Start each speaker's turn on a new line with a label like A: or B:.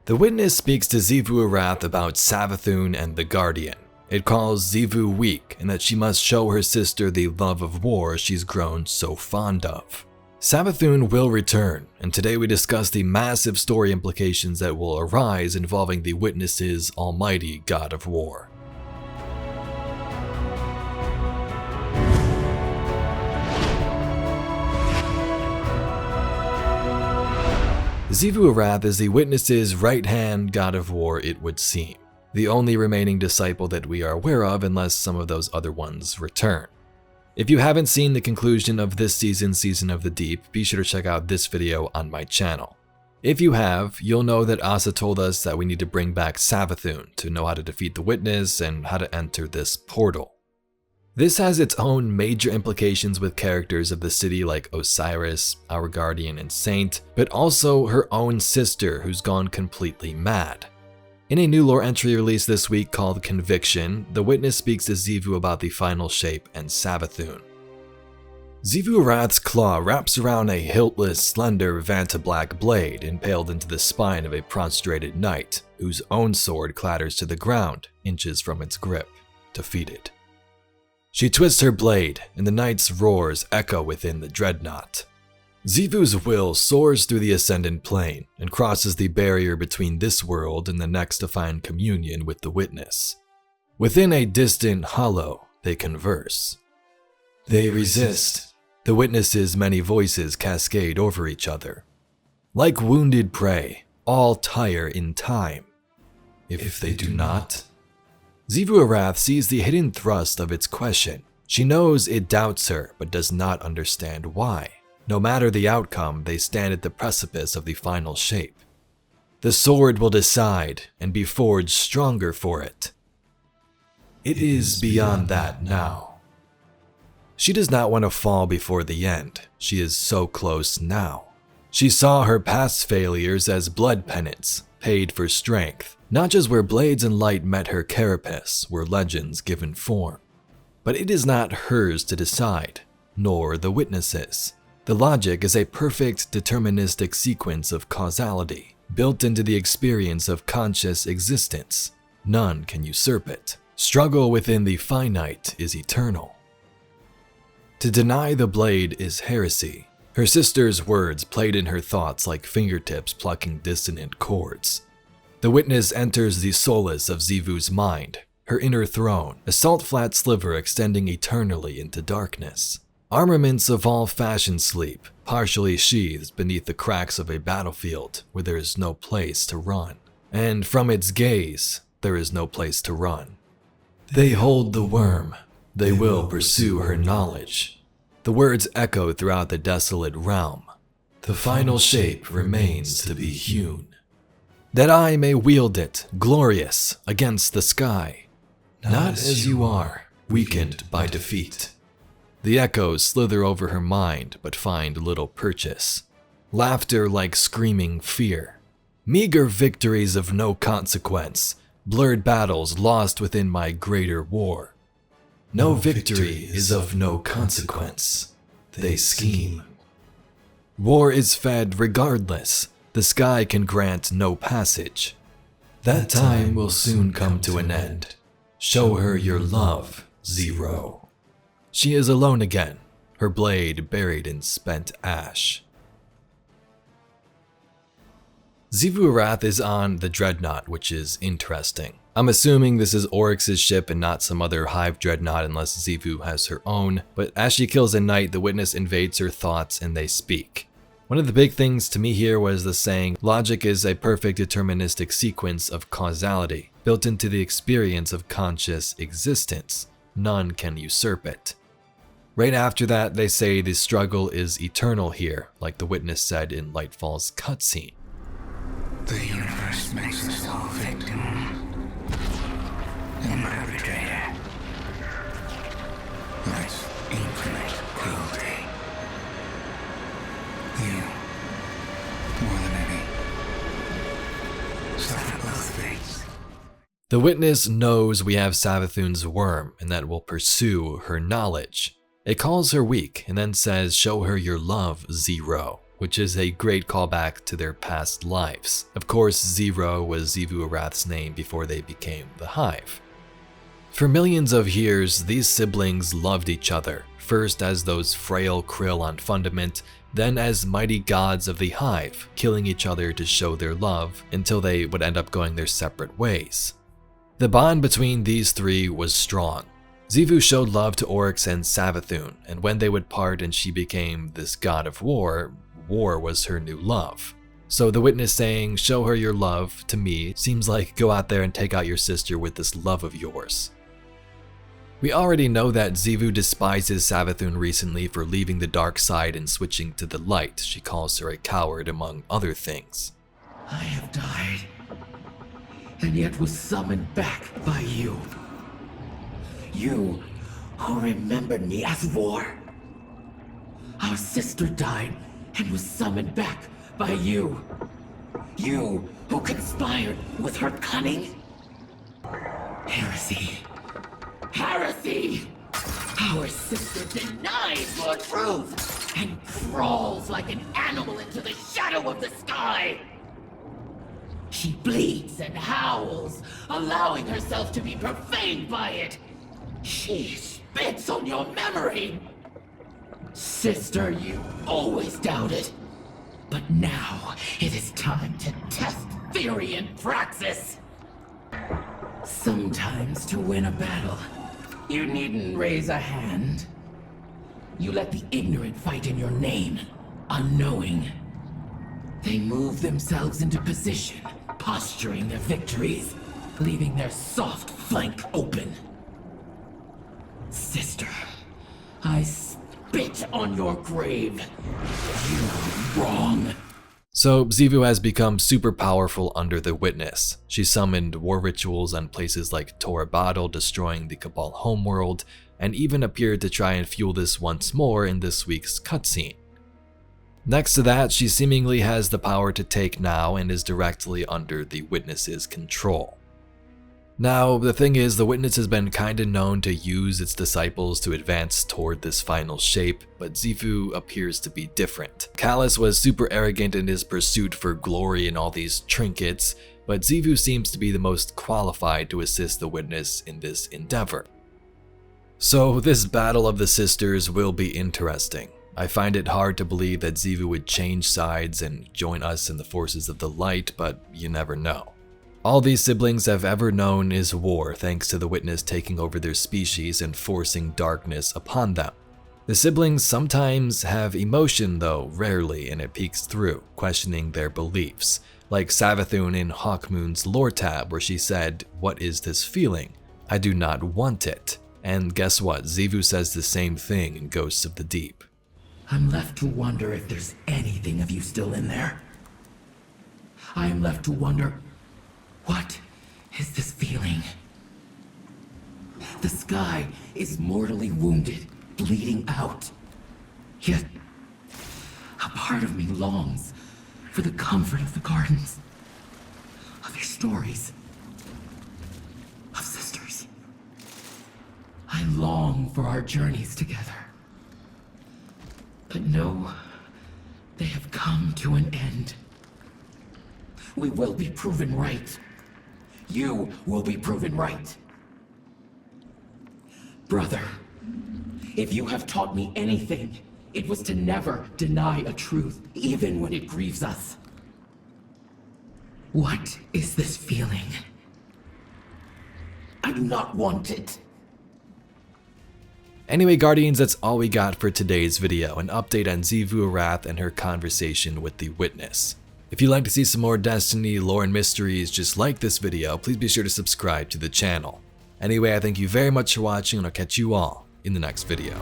A: The witness speaks to Xivu Arath about Savathun and the Guardian. It calls Xivu weak and that she must show her sister the love of war she's grown so fond of. Savathun will return, and today we discuss the massive story implications that will arise involving the witness's almighty god of war. Xivu Arath is the witness's right-hand god of war, it would seem. The only remaining disciple that we are aware of unless some of those other ones return. If you haven't seen the conclusion of this Season of the Deep, be sure to check out this video on my channel. If you have, you'll know that Asa told us that we need to bring back Savathun to know how to defeat the witness and how to enter this portal. This has its own major implications with characters of the city like Osiris, our guardian and saint, but also her own sister who's gone completely mad. In a new lore entry released this week called Conviction, the witness speaks to Xivu about the final shape and Savathun. Xivu Arath's claw wraps around a hiltless, slender Vanta-black blade impaled into the spine of a prostrated knight, whose own sword clatters to the ground, inches from its grip, defeated. She twists her blade, and the knight's roars echo within the dreadnought. Xivu's will soars through the ascendant plane and crosses the barrier between this world and the next to find communion with the witness. Within a distant hollow, they converse. They resist. The witness's many voices cascade over each other. Like wounded prey, all tire in time. If they do not. Xivu Arath sees the hidden thrust of its question. She knows it doubts her, but does not understand why. No matter the outcome, they stand at the precipice of the final shape. The sword will decide and be forged stronger for it. It is beyond that now. She does not want to fall before the end. She is so close now. She saw her past failures as blood penance, paid for strength, not just where blades and light met her carapace, were legends given form. But it is not hers to decide, nor the witness's. The logic is a perfect deterministic sequence of causality, built into the experience of conscious existence. None can usurp it. Struggle within the finite is eternal. To deny the blade is heresy. Her sister's words played in her thoughts like fingertips plucking dissonant chords. The witness enters the solace of Xivu's mind, her inner throne, a salt-flat sliver extending eternally into darkness. Armaments of all fashion sleep, partially sheathed beneath the cracks of a battlefield where there is no place to run. And from its gaze, there is no place to run. They hold the worm. They will pursue her knowledge. The words echo throughout the desolate realm. The final shape remains to be hewn. That I may wield it, glorious, against the sky. Not as you are, weakened by defeat. The echoes slither over her mind, but find little purchase. Laughter like screaming fear. Meager victories of no consequence. Blurred battles lost within my greater war. No victory is of no consequence. They scheme. War is fed regardless. The sky can grant no passage. That time will soon come to an end. Show her your love, Zero. She is alone again, her blade buried in spent ash. Xivu Arath is on the dreadnought, which is interesting. I'm assuming this is Oryx's ship and not some other hive dreadnought unless Xivu has her own, but as she kills a knight, the witness invades her thoughts and they speak. One of the big things to me here was the saying, logic is a perfect deterministic sequence of causality, built into the experience of conscious existence. None can usurp it. Right after that, they say the struggle is eternal here, like the witness said in Lightfall's cutscene.
B: The universe makes us all victims and perpetrator. That's infinite cruelty. You, more than any, suffer both fates.
A: The witness knows we have Savathun's worm and that will pursue her knowledge. It calls her weak and then says, show her your love, Zero, which is a great callback to their past lives. Of course, Zero was Xivu Arath's name before they became the Hive. For millions of years, these siblings loved each other, first as those frail krill on Fundament, then as mighty gods of the Hive, killing each other to show their love until they would end up going their separate ways. The bond between these three was strong. Xivu showed love to Oryx and Savathun, and when they would part and she became this god of war, war was her new love. So the witness saying, "Show her your love," to me seems like go out there and take out your sister with this love of yours. We already know that Xivu despises Savathun recently for leaving the dark side and switching to the light. She calls her a coward, among other things.
C: I have died, and yet was summoned back by you. You who remembered me as war. Our sister died and was summoned back by you. You who conspired with her cunning. Heresy. Heresy! Our sister denies your truth and crawls like an animal into the shadow of the sky. She bleeds and howls, allowing herself to be profaned by it. She spits on your memory. Sister, you always doubted. But now it is time to test theory in praxis. Sometimes to win a battle, you needn't raise a hand. You let the ignorant fight in your name, unknowing. They move themselves into position, posturing their victories, leaving their soft flank open. Sister, I spit on your grave. You are wrong.
A: So Xivu has become super powerful under the Witness. She summoned war rituals on places like Tora Battle, destroying the Cabal homeworld, and even appeared to try and fuel this once more in this week's cutscene. Next to that, she seemingly has the power to take now and is directly under the Witness's control. Now, the thing is, the Witness has been kinda known to use its disciples to advance toward this final shape, but Xivu appears to be different. Callus was super arrogant in his pursuit for glory and all these trinkets, but Xivu seems to be the most qualified to assist the Witness in this endeavor. So this battle of the sisters will be interesting. I find it hard to believe that Xivu would change sides and join us in the forces of the light, but you never know. All these siblings have ever known is war, thanks to the Witness taking over their species and forcing darkness upon them. The siblings sometimes have emotion though, rarely, and it peeks through, questioning their beliefs. Like Savathun in Hawkmoon's lore tab, where she said, "What is this feeling? I do not want it." And guess what? Xivu says the same thing in Ghosts of the Deep.
C: I'm left to wonder if there's anything of you still in there. I am left to wonder, what is this feeling? The sky is mortally wounded, bleeding out. Yet, a part of me longs for the comfort of the gardens, of your stories, of sisters. I long for our journeys together. But no, they have come to an end. We will be proven right. You will be proven right. Brother, if you have taught me anything, it was to never deny a truth, even when it grieves us. What is this feeling? I do not want it.
A: Anyway, Guardians, that's all we got for today's video, an update on Xivu Arath and her conversation with the Witness. If you'd like to see some more Destiny lore and mysteries just like this video, please be sure to subscribe to the channel. Anyway, I thank you very much for watching, and I'll catch you all in the next video.